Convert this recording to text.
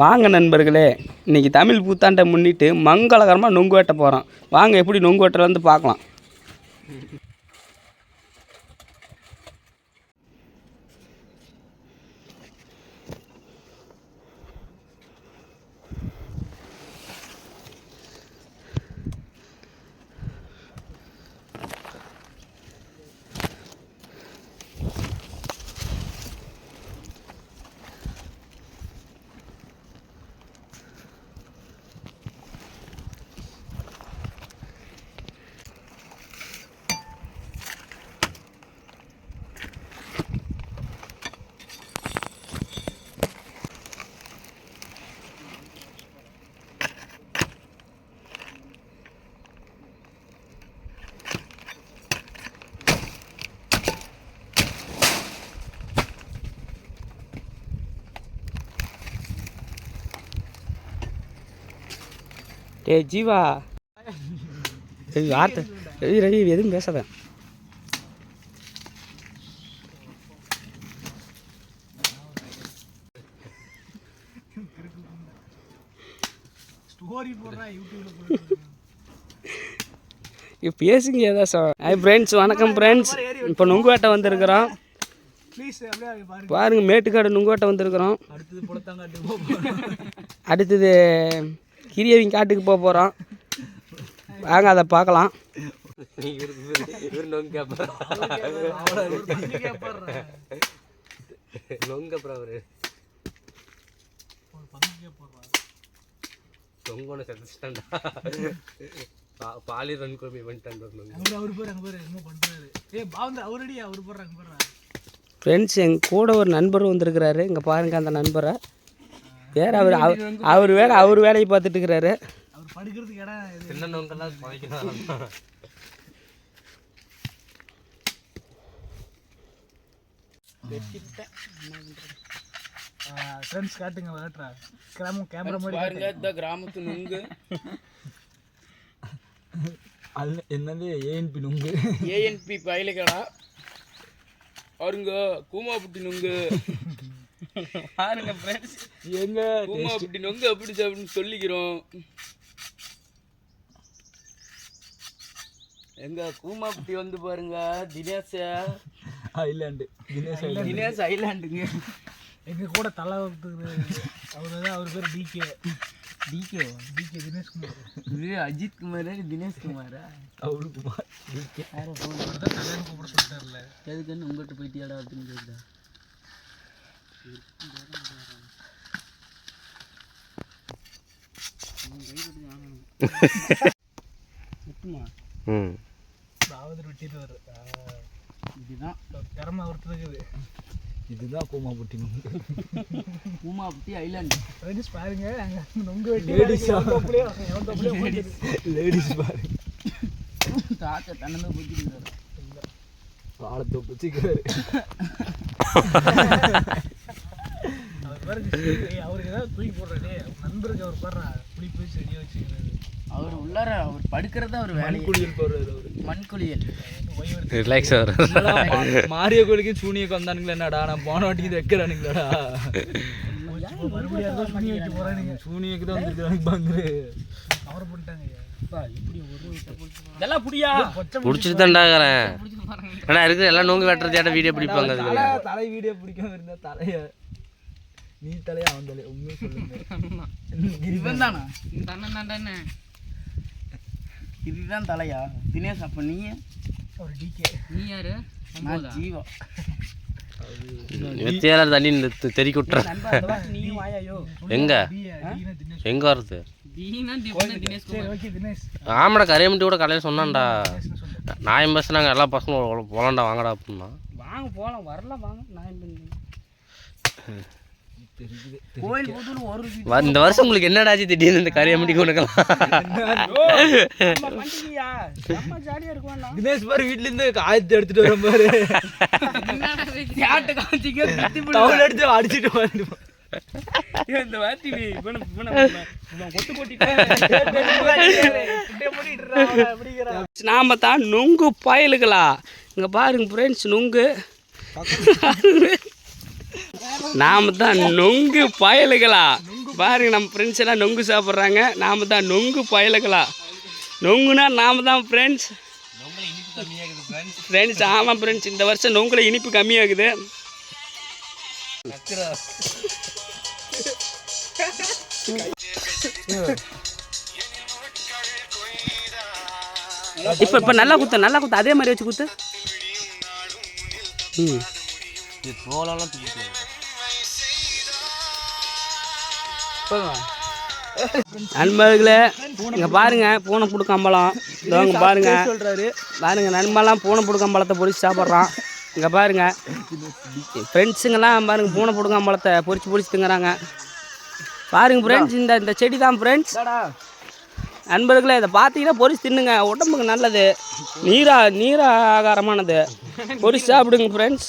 வாங்க நண்பர்களே, இன்றைக்கி தமிழ் புத்தாண்டை முன்னிட்டு மங்களகரமாக நொங்கு வெட்ட போகிறோம். வாங்க எப்படி நொங்கு வெட்டுறது வந்து பார்க்கலாம். ஜீவா வார்த்தை ரவி எதுவும் பேசாத. இப்போ பேசுங்க ஏதாச்சும். ஃப்ரெண்ட்ஸ் வணக்கம் ஃப்ரெண்ட்ஸ். இப்போ நுங்கு வேட்டை வந்திருக்கிறோம். பாருங்க, மேட்டுக்காடு நுங்கு வேட்டை வந்திருக்கிறோம். அடுத்தது கிரியவிங்க காட்டுக்கு போக போகிறோம். வாங்க அதை பார்க்கலாம். ஃப்ரெண்ட்ஸ், எங்கள் கூட ஒரு நண்பர் வந்திருக்கிறாரு. இங்கே பாருங்கள் அந்த நண்பரை. வேறு அவர் வேலை அவர் வேலையை பார்த்துட்டு இருக்கிறாரு. கிராமத்து நுங்கு என்னது ஏஎன்பி நுங்கு, ஏஎன்பி பயிலுக்கடா அவருங்க கூமாப்புட்டி நுங்கு. பாருங்க ஃப்ரெண்ட்ஸ், எங்க கூமாப்புட்டி நொங்கு அப்படி அப்படின்னு சொல்லிக்கிறோம். எங்க கூமாப்புட்டி வந்து பாருங்க தினேஷ் ஐலாண்டு, தினேஷ் ஐலாண்டுங்க. எங்க கூட தலை அவர் பேர் டிகே தினேஷ்குமார். இது அஜித் குமார், தினேஷ் குமாரா? குமார் டிகே தலைன்னு கூப்பிட சொல்லிட்டார்ல. எதுக்குன்னு உங்கள்கிட்ட போயிட்டியாடா அப்படின்னு கேட்குறா. இதுதான் திறமை ஒருத்தருக்குது. இதுதான் கூமாப்புட்டி நொங்கு, கூமாப்புட்டி ஐலாண்டு. பாருங்க, லேடிஸ் பாருங்க. தாத்தா தன்னந்த போச்சுக்கிறாரு, காலத்தை பிடிச்சிக்கிறாரு. அவருக்கு ஏதாவது தூக்கி போடுறாரு, நண்பருக்கு அவர் பாடுறா குடி போய் செடியாக வச்சுக்கிறாரு. அவர் உள்ளார அவர் படுக்கிறத அவர் மண்குளியல் போடுறாரு. அவர் மண்குளியல் ரிலாக்ஸ் ஆகிறார். மாரிய கோயிலுக்கு சூனியக்கு வந்தானுங்களா என்னடா? நான் போன வாட்டிக்கு வைக்கிறானுங்களாடா. சூனியக்கு தான் வந்துருக்கானுங்க. பங்கு கவர் பண்ணிட்டாங்க. இதெல்லாம் புடியா பிடிச்சிட்டு தான்டாக்கிறேன். ஏன்னா இருக்குது எல்லாம் நோங்கு வெட்டுறதையாட்ட வீடியோ பிடிப்பாங்க. தலை வீடியோ பிடிக்காம இருந்தா தலைய நீ தலையா அவன் தலைய உண்மையை சொல்லுங்க. இவன் தானா? தானே இதுதான் தலையா தினேஷ்? அப்ப நீ ஒரு டிகே. நீ யாரு? நான் ஜீவா. வெத்தியாளர் தண்ணி தெரி குட்டுற. எங்க எங்க வருது? ஆமாடா, கரையமுட்டி கூட கலையில சொன்னான்டா. நாயம் பேசுனாங்க எல்லா பசங்களும் போலாண்டா வாங்கடா அப்படின்னா. வாங்க போகலாம், வரலாம் வாங்க. இந்த வருஷம் உங்களுக்கு என்னடாச்சு திடீர்னு இந்த கரையமுட்டிக்கு உனக்கலாம்? தினேஷ் பாரு வீட்டுல இருந்து காயத்தை எடுத்துட்டு வர பாரு. எடுத்து அடிச்சுட்டு வந்து இந்த வாட்டி நாம தான் நுங்கு பயலுகளா. இங்க பாருங்க ஃப்ரெண்ட்ஸ், நுங்கு நாம தான் நொங்கு பயலுகளா. பாருங்கள் நம்ம ஃப்ரெண்ட்ஸ் எல்லாம் நொங்கு சாப்பிட்றாங்க. நாம் தான் நொங்கு பயலுகளா. நொங்குனா நாம் தான் ஃப்ரெண்ட்ஸ். ஃப்ரெண்ட்ஸ் ஆமாம் ஃப்ரெண்ட்ஸ், இந்த வருஷம் நொங்குல இனிப்பு கம்மியாகுது. இப்போ நல்லா குத்து அதே மாதிரி வச்சு குத்து. நண்பர்களே இங்கே பாருங்க பூனை புடுக்கம்பழம். இங்கே பாருங்க பாருங்க நண்பெல்லாம் பூனை புடுக்கம்பழத்தை பொறிச்சு சாப்பிட்றான். இங்கே பாருங்க ஃப்ரெண்ட்ஸுங்கெல்லாம் பாருங்க பூனை புடுக்கம்பழத்தை பொறிச்சு திங்குறாங்க. பாருங்க ஃப்ரெண்ட்ஸ், இந்த செடி தான் ஃப்ரெண்ட்ஸ். நண்பர்களே இதை பார்த்தீங்கன்னா பொறிச்சு தின்னுங்க, உடம்புக்கு நல்லது, நீராகாரமானது. பொறிச்சு சாப்பிடுங்க ஃப்ரெண்ட்ஸ்.